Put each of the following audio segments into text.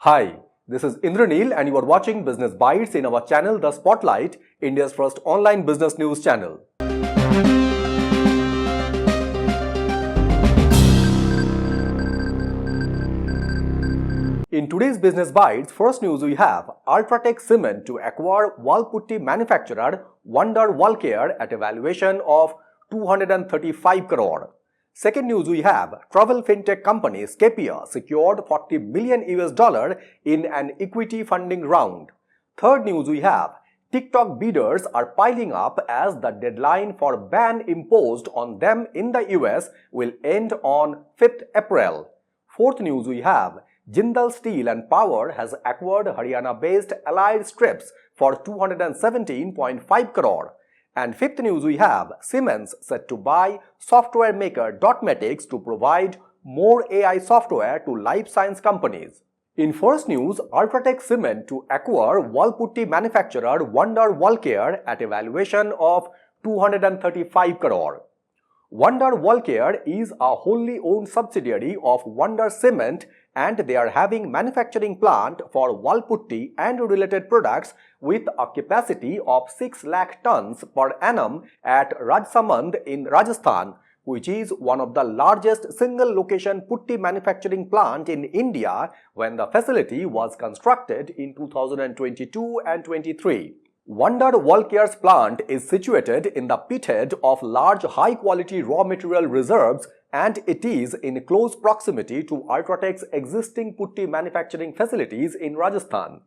Hi, this is Indranil and you are watching Business Bites in our channel The Spotlight, India's first online business news channel. In today's Business Bites, first news we have UltraTech Cement to acquire wall putty manufacturer WallCare at a valuation of 235 crore. Second news we have travel fintech company Scapia secured $40 million in an equity funding round. Third news we have TikTok bidders are piling up as the deadline for ban imposed on them in the US will end on 5th April. Fourth news we have Jindal Steel and Power has acquired Haryana-based Allied Strips for 217.5 crore. And fifth news we have Siemens set to buy software maker Dotmatics to provide more AI software to life science companies. In first news, UltraTech Cement to acquire wall putty manufacturer WallCare at a valuation of 235 crore. WallCare is a wholly owned subsidiary of Wonder Cement and they are having manufacturing plant for wall putty and related products with a capacity of 6 lakh tons per annum at Rajsamand in Rajasthan, which is one of the largest single location putty manufacturing plant in India when the facility was constructed in 2022 and 23. WallCare's plant is situated in the pithead of large high-quality raw material reserves and it is in close proximity to UltraTech's existing putty manufacturing facilities in Rajasthan.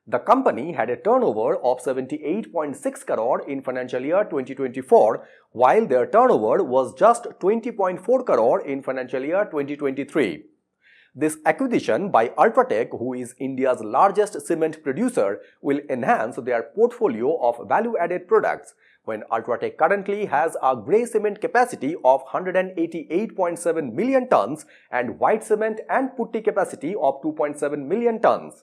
The company had a turnover of 78.6 crore in financial year 2024, while their turnover was just 20.4 crore in financial year 2023. This acquisition by UltraTech, who is India's largest cement producer, will enhance their portfolio of value-added products when UltraTech currently has a grey cement capacity of 188.7 million tons and white cement and putty capacity of 2.7 million tons.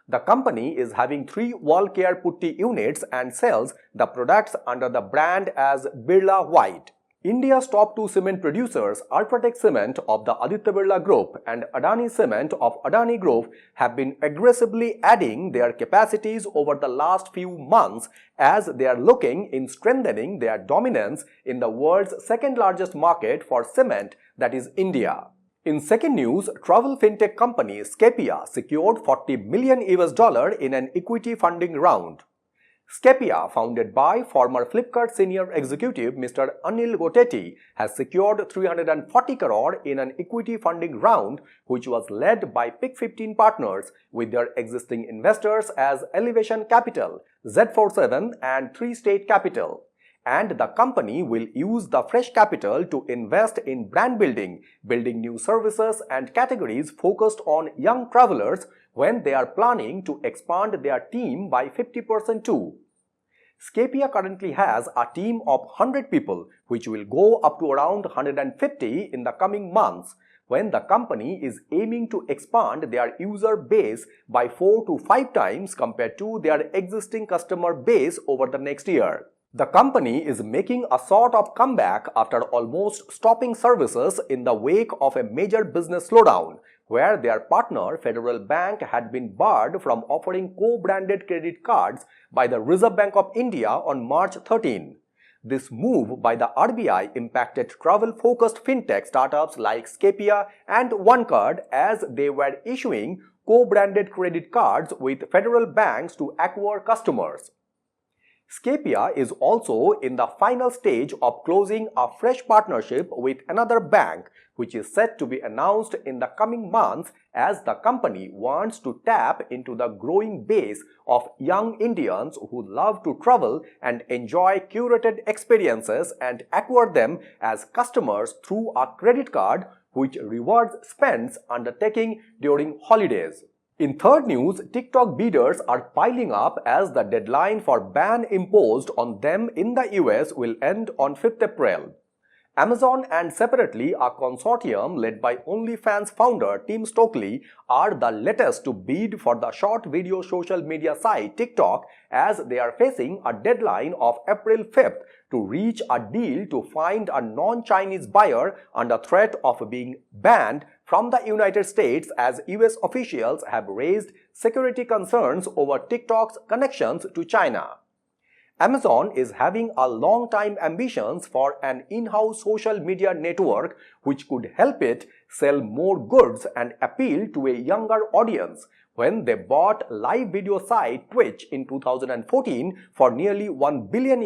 The company is having 3 WallCare putty units and sells the products under the brand as Birla White. India's top 2 cement producers, UltraTech Cement of the Aditya Birla Group and Adani Cement of Adani Group, have been aggressively adding their capacities over the last few months as they are looking in strengthening their dominance in the world's second largest market for cement, that is India. In second news, travel fintech company Scapia secured $40 million in an equity funding round. Scapia, founded by former Flipkart senior executive Mr. Anil Gotetti, has secured 340 crore in an equity funding round which was led by Pick 15 partners with their existing investors as Elevation Capital, Z47 and 3 State Capital. And the company will use the fresh capital to invest in brand building, building new services and categories focused on young travelers when they are planning to expand their team by 50% too. Scapia currently has a team of 100 people which will go up to around 150 in the coming months when the company is aiming to expand their user base by 4 to 5 times compared to their existing customer base over the next year. The company is making a sort of comeback after almost stopping services in the wake of a major business slowdown, where their partner Federal Bank had been barred from offering co-branded credit cards by the Reserve Bank of India on March 13. This move by the RBI impacted travel-focused fintech startups like Scapia and OneCard as they were issuing co-branded credit cards with federal banks to acquire customers. Scapia is also in the final stage of closing a fresh partnership with another bank, which is set to be announced in the coming months as the company wants to tap into the growing base of young Indians who love to travel and enjoy curated experiences and acquire them as customers through a credit card which rewards spends undertaking during holidays. In third news, TikTok bidders are piling up as the deadline for ban imposed on them in the US will end on 5th April. Amazon and separately a consortium led by OnlyFans founder Tim Stokely are the latest to bid for the short video social media site TikTok as they are facing a deadline of April 5th to reach a deal to find a non-Chinese buyer under threat of being banned from the United States as US officials have raised security concerns over TikTok's connections to China. Amazon is having a long-time ambitions for an in-house social media network which could help it sell more goods and appeal to a younger audience when they bought live video site Twitch in 2014 for nearly $1 billion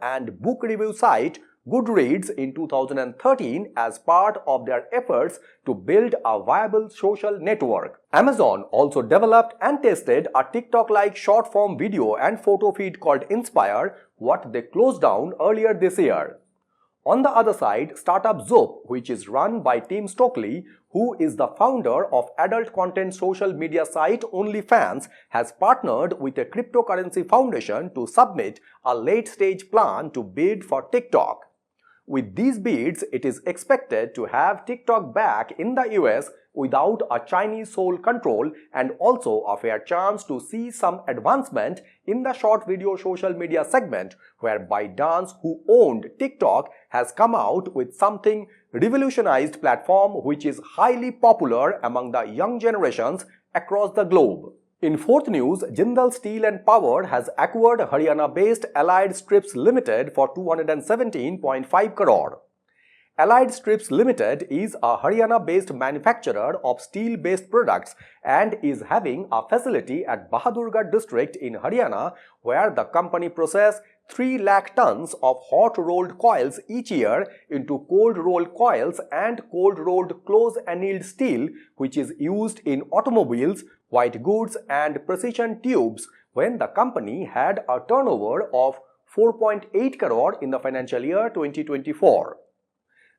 and book review site Goodreads in 2013 as part of their efforts to build a viable social network. Amazon also developed and tested a TikTok-like short-form video and photo feed called Inspire, what they closed down earlier this year. On the other side, startup Zoop, which is run by Tim Stokely, who is the founder of adult content social media site OnlyFans, has partnered with a cryptocurrency foundation to submit a late-stage plan to bid for TikTok. With these bids, it is expected to have TikTok back in the US without a Chinese sole control and also a fair chance to see some advancement in the short video social media segment, where ByteDance, who owned TikTok, has come out with something revolutionized platform which is highly popular among the young generations across the globe. In fourth news, Jindal Steel and Power has acquired Haryana-based Allied Strips Limited for 217.5 crore. Allied Strips Limited is a Haryana-based manufacturer of steel-based products and is having a facility at Bahadurgarh district in Haryana where the company processes 3 lakh tons of hot-rolled coils each year into cold-rolled coils and cold-rolled close-annealed steel, which is used in automobiles, white goods and precision tubes, when the company had a turnover of 4.8 crore in the financial year 2024.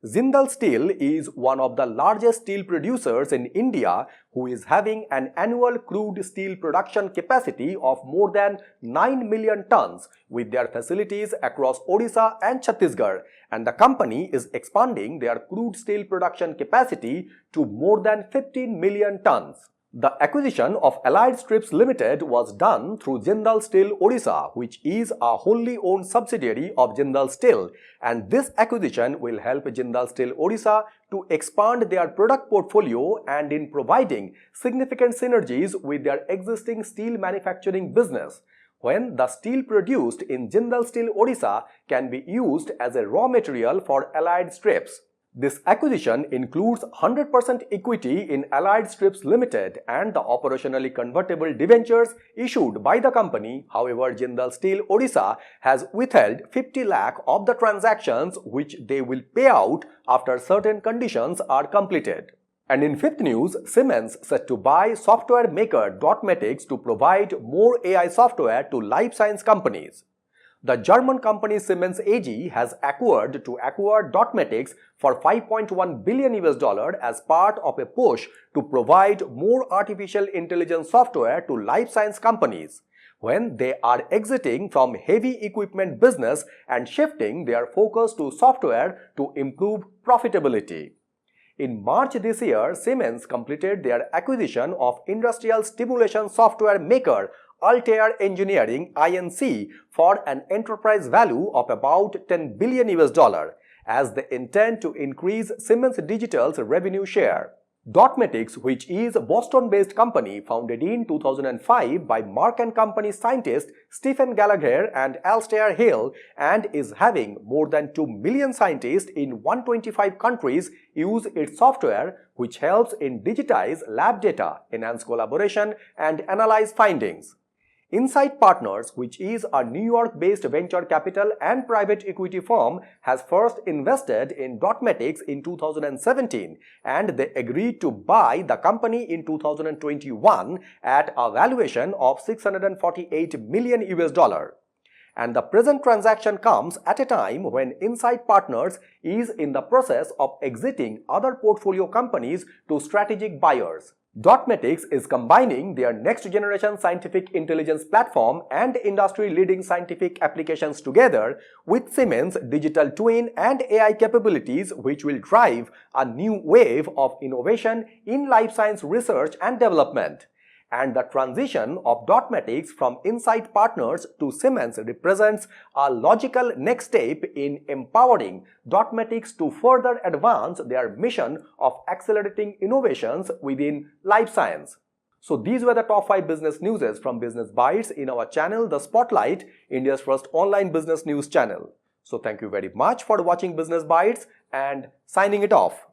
Jindal Steel is one of the largest steel producers in India, who is having an annual crude steel production capacity of more than 9 million tons with their facilities across Odisha and Chhattisgarh, and the company is expanding their crude steel production capacity to more than 15 million tons. The acquisition of Allied Strips Limited was done through Jindal Steel Odisha, which is a wholly owned subsidiary of Jindal Steel, and this acquisition will help Jindal Steel Odisha to expand their product portfolio and in providing significant synergies with their existing steel manufacturing business, when the steel produced in Jindal Steel Odisha can be used as a raw material for Allied Strips. This acquisition includes 100% equity in Allied Strips Limited and the operationally convertible debentures issued by the company. However, Jindal Steel Odisha has withheld 50 lakh of the transactions, which they will pay out after certain conditions are completed. And in fifth news, Siemens set to buy software maker Dotmatics to provide more AI software to life science companies. The German company Siemens AG has acquired Dotmatics for $5.1 billion as part of a push to provide more artificial intelligence software to life science companies, when they are exiting from heavy equipment business and shifting their focus to software to improve profitability. In March this year, Siemens completed their acquisition of industrial stimulation software maker UltraTech Engineering Inc. for an enterprise value of about $10 billion as they intend to increase Siemens Digital's revenue share. Dotmatics, which is a Boston-based company founded in 2005 by Merck & Company scientists Stephen Gallagher and Alastair Hill, and is having more than 2 million scientists in 125 countries use its software, which helps in digitize lab data, enhance collaboration and analyze findings. Insight Partners, which is a New York-based venture capital and private equity firm, has first invested in Dotmatics in 2017 and they agreed to buy the company in 2021 at a valuation of $648 million. And the present transaction comes at a time when Insight Partners is in the process of exiting other portfolio companies to strategic buyers. Dotmatics is combining their next-generation scientific intelligence platform and industry-leading scientific applications together with Siemens' digital twin and AI capabilities, which will drive a new wave of innovation in life science research and development. and the transition of Dotmatics from Insight Partners to Siemens represents a logical next step in empowering Dotmatics to further advance their mission of accelerating innovations within life science. So these were the top 5 business newses from Business Bytes in our channel, The Spotlight, India's first online business news channel. So thank you very much for watching Business Bytes and signing it off.